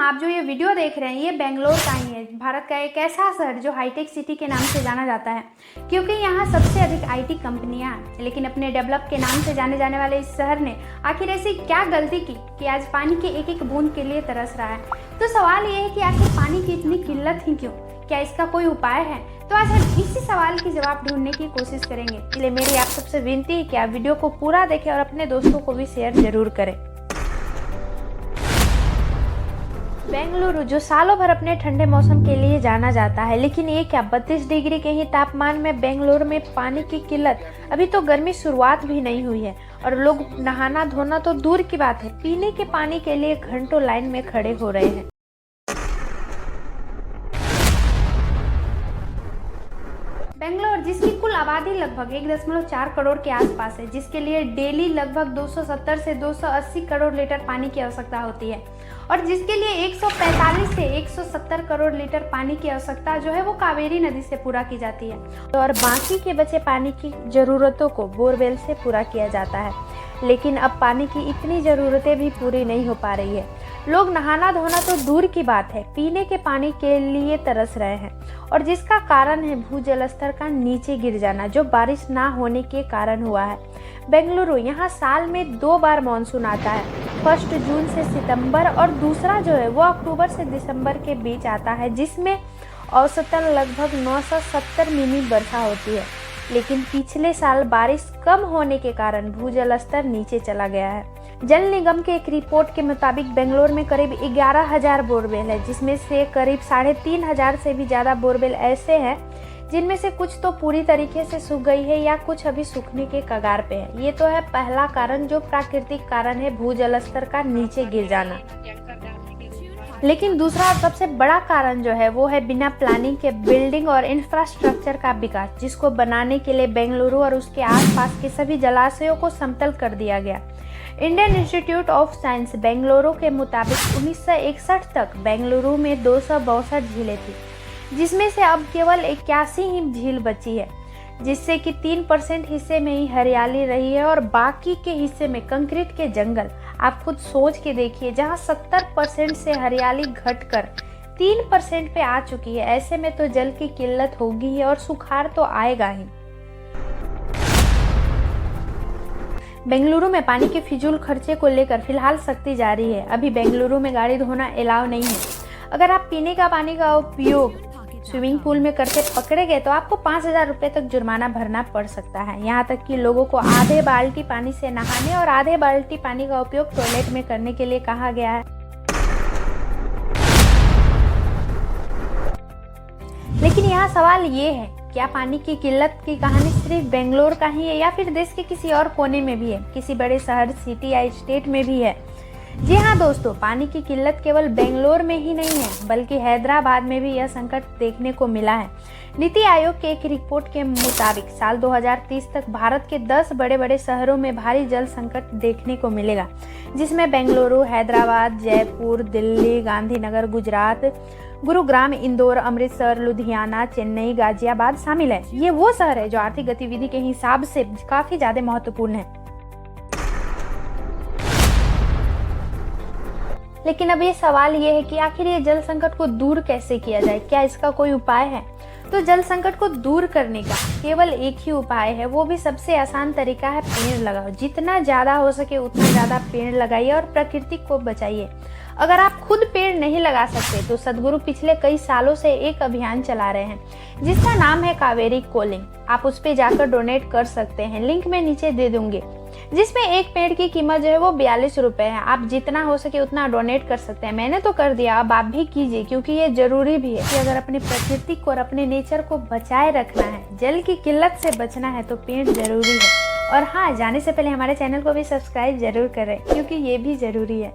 आप जो ये वीडियो देख रहे हैं ये बेंगलोर का ही है। भारत का एक ऐसा शहर जो हाईटेक सिटी के नाम से जाना जाता है, क्योंकि यहाँ सबसे अधिक आईटी कंपनियाँ हैं। लेकिन अपने डेवलप के नाम से जाने जाने वाले इस शहर ने आखिर ऐसी क्या गलती की कि आज पानी के एक एक बूंद के लिए तरस रहा है। तो सवाल ये है कि आखिर पानी की इतनी किल्लत ही क्यों? क्या इसका कोई उपाय है? तो आज हम इसी सवाल की जवाब ढूंढने की कोशिश करेंगे। इसलिए मेरी आप सबसे विनती है कि आप वीडियो को पूरा देखें और अपने दोस्तों को भी शेयर जरूर करें। बेंगलुरु जो सालों भर अपने ठंडे मौसम के लिए जाना जाता है, लेकिन ये क्या 32 डिग्री के ही तापमान में बेंगलुरु में पानी की किल्लत? अभी तो गर्मी शुरुआत भी नहीं हुई है और लोग नहाना धोना तो दूर की बात है, पीने के पानी के लिए घंटों लाइन में खड़े हो रहे हैं। बेंगलोर जिसकी कुल आबादी लगभग 1.4 करोड़ के आसपास है, जिसके लिए डेली लगभग 270 से 280 करोड़ लीटर पानी की आवश्यकता होती है और जिसके लिए 145 से 170 करोड़ लीटर पानी की आवश्यकता जो है वो कावेरी नदी से पूरा की जाती है और बाकी के बचे पानी की ज़रूरतों को बोरवेल से पूरा किया जाता है। लेकिन अब पानी की इतनी ज़रूरतें भी पूरी नहीं हो पा रही है। लोग नहाना धोना तो दूर की बात है, पीने के पानी के लिए तरस रहे हैं और जिसका कारण है भूजल स्तर का नीचे गिर जाना, जो बारिश ना होने के कारण हुआ है। बेंगलुरु यहाँ साल में 2 बार मानसून आता है, 1 जून से सितंबर और दूसरा जो है वो अक्टूबर से दिसंबर के बीच आता है, जिसमें औसतन लगभग 970 मिमी वर्षा होती है। लेकिन पिछले साल बारिश कम होने के कारण भूजल स्तर नीचे चला गया है। जल निगम के एक रिपोर्ट के मुताबिक बेंगलोर में करीब 11,000 बोरवेल है, जिसमें से करीब 3,500 से भी ज़्यादा बोरवेल ऐसे हैं जिनमें से कुछ तो पूरी तरीके से सूख गई है या कुछ अभी सूखने के कगार पे है। ये तो है पहला कारण, जो प्राकृतिक कारण है भूजल स्तर का नीचे गिर जाना। लेकिन दूसरा और सबसे बड़ा कारण जो है वो है बिना प्लानिंग के बिल्डिंग और इंफ्रास्ट्रक्चर का विकास, जिसको बनाने के लिए बेंगलुरु और उसके आसपास के सभी जलाशयों को समतल कर दिया गया। Indian institute of science Bengaluru के मुताबिक 1961 तक बेंगलुरु में 262 झीलें थी, जिसमें से अब केवल 81 ही झील बची है, जिससे कि 3% हिस्से में ही हरियाली रही है और बाकी के हिस्से में कंक्रीट के जंगल। आप खुद सोच के देखिए, जहां 70% से हरियाली घटकर 3% पे आ चुकी है, ऐसे में तो जल की किल्लत होगी ही और सुखाड़ तो आएगा ही। बेंगलुरु में पानी के फिजूल खर्चे को लेकर फिलहाल सख्ती जारी है। अभी बेंगलुरु में गाड़ी धोना अलाउ नहीं है। अगर आप पीने का पानी का उपयोग स्विमिंग पूल में करके पकड़े गए तो आपको 5,000 रुपये तक जुर्माना भरना पड़ सकता है। यहाँ तक कि लोगों को आधे बाल्टी पानी से नहाने और आधे बाल्टी पानी का उपयोग टॉयलेट में करने के लिए कहा गया है। लेकिन यहाँ सवाल ये है, क्या पानी की किल्लत की कहानी सिर्फ बेंगलोर का ही है या फिर देश के किसी और कोने में भी है, किसी बड़े शहर, सिटी या स्टेट में भी है? जी हाँ दोस्तों, पानी की किल्लत केवल बेंगलोर में ही नहीं है, बल्कि हैदराबाद में भी यह संकट देखने को मिला है। नीति आयोग के एक रिपोर्ट के मुताबिक साल 2030 तक भारत के 10 बड़े बड़े शहरों में भारी जल संकट देखने को मिलेगा, जिसमें बेंगलुरु, हैदराबाद, जयपुर, दिल्ली, गांधीनगर, गुजरात, गुरुग्राम, इंदौर, अमृतसर, लुधियाना, चेन्नई, गाजियाबाद शामिल है। ये वो शहर है जो आर्थिक गतिविधि के हिसाब से काफी ज्यादा महत्वपूर्ण है। लेकिन अब ये सवाल ये है कि आखिर ये जल संकट को दूर कैसे किया जाए? क्या इसका कोई उपाय है? तो जल संकट को दूर करने का केवल एक ही उपाय है, वो भी सबसे आसान तरीका है, पेड़ लगाओ। जितना ज़्यादा हो सके उतना ज़्यादा पेड़ लगाइए और प्रकृति को बचाइए। अगर आप खुद पेड़ नहीं लगा सकते तो सदगुरु पिछले कई सालों से एक अभियान चला रहे हैं, जिसका नाम है कावेरी कॉलिंग। आप उस पर जाकर डोनेट कर सकते हैं, लिंक मैं नीचे दे दूंगी, जिसमें एक पेड़ की कीमत जो है वो 42 रुपये है। आप जितना हो सके उतना डोनेट कर सकते हैं। मैंने तो कर दिया, अब आप भी कीजिए, क्योंकि ये जरूरी भी है कि अगर अपनी प्रकृति को और अपने नेचर को बचाए रखना है, जल की किल्लत से बचना है, तो पेड़ जरूरी है। और हाँ, जाने से पहले हमारे चैनल को भी सब्सक्राइब जरूर करें, क्योंकि ये भी जरूरी है।